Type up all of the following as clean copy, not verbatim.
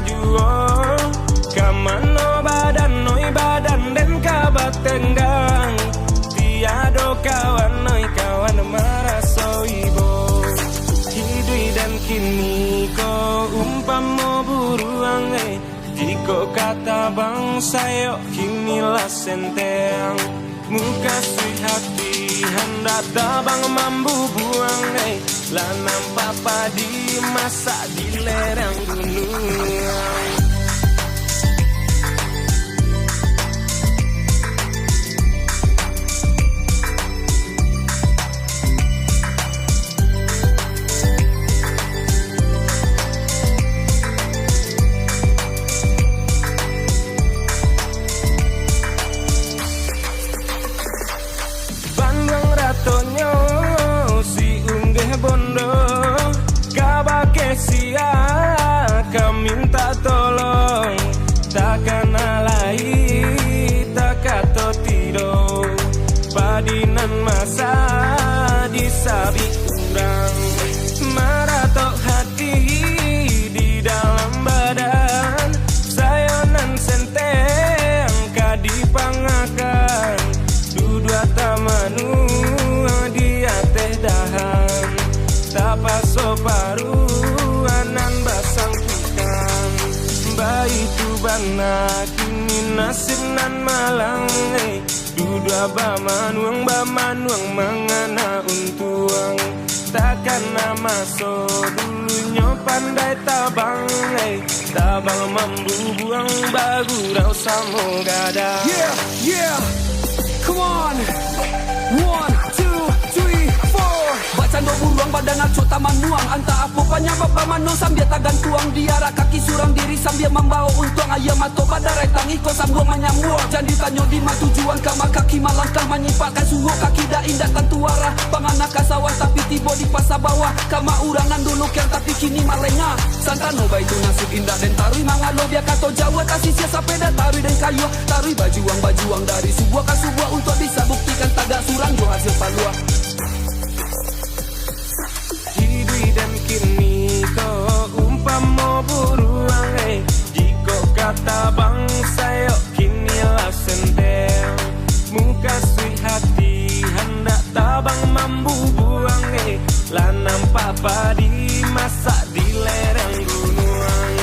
juo kamano badan noi badan den kabat tenggang tiado kawan noi kawan maraso ibo hidui dan kini ko umpamo buruang jiko kata bang sayo kinilah senteng muka sui hati hendak tabang mambu buang lah nampak padi masak di lereng gunung. Bondo kabake sia kaminta tolong takkan alai takato tido padinan masa disabi kurang maratok hati di dalam badan sayonan senteng kadipangakan dudua tamanu dia teh dahan tapa soparu anan basang tukang bayi tu bana kini nasib nan malang dudua bamanuang mangana untuang takkan nama so dulunya pandai tabang tabang mambu buang bagu rau samo gada yeah come on 1 2 3 4 bacaan buruang badan aco taman nuang anta apa panyabab pamano sambil tagan tuang diara kaki surang diri sambil membawa untuang ayam atau badarai tangi ko sambuang manyamuang jangan ditanya di tujuan kama kaki malangkah menyipatkan suhu kaki dah indah tantuara pangana kasawan tapi tiba di pasar bawah kama urangan dulu yang tapi kini malenga santano baitu nasib indah dan tarui mangalo biar kato jawa kasih sia sepeda tarui dan kayu tarui bajuang dari sebuah ke sebuah untuk bisa buktikan tagak surang jo hasil palua dan kini ko umpamo buruang jiko kata bang sayo kinilah senteng muka sui hati hendak tabang mambu buang lah nampak padi masak di lereng gunung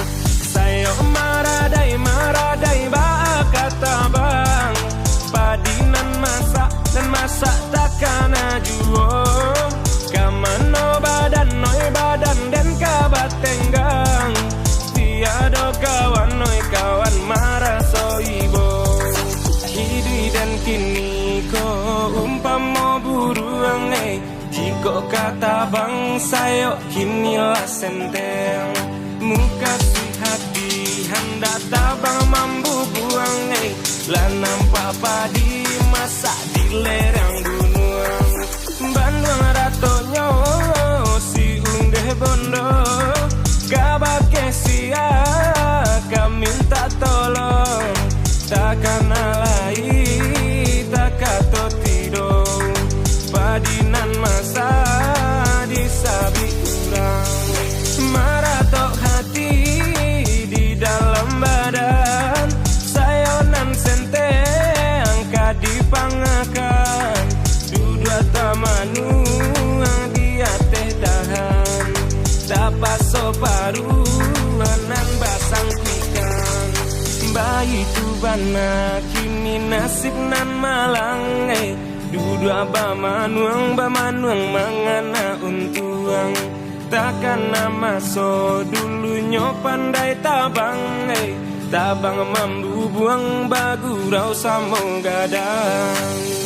sayo maradai ba kata bang padinan masak dan masak takkan ajuo kamano badan noi badan den kabat tenggang tiado kawan noi kawan maraso ibo hidui dan kini ko umpamo buruang jiko kata bang sayo kinilah senteng muka sui hati hendak tabang mambu buang lah nampak padi masak di lereng gunung Bandung ratonyo si unggeh bondo kabake sia kaminta tolong takkan alai takato tido padinan masa disabi kurang maratok hati di dalam badan sayonan senteng kadipangakan dudua tamanu dia teh dahan dapat soparu anan basang pikang bayi tu bana kini nasib nan malang dudua bamanuang mangana untuang takkan nama so dulunya pandai tabang tabang mambu buang bagu rau samo gadang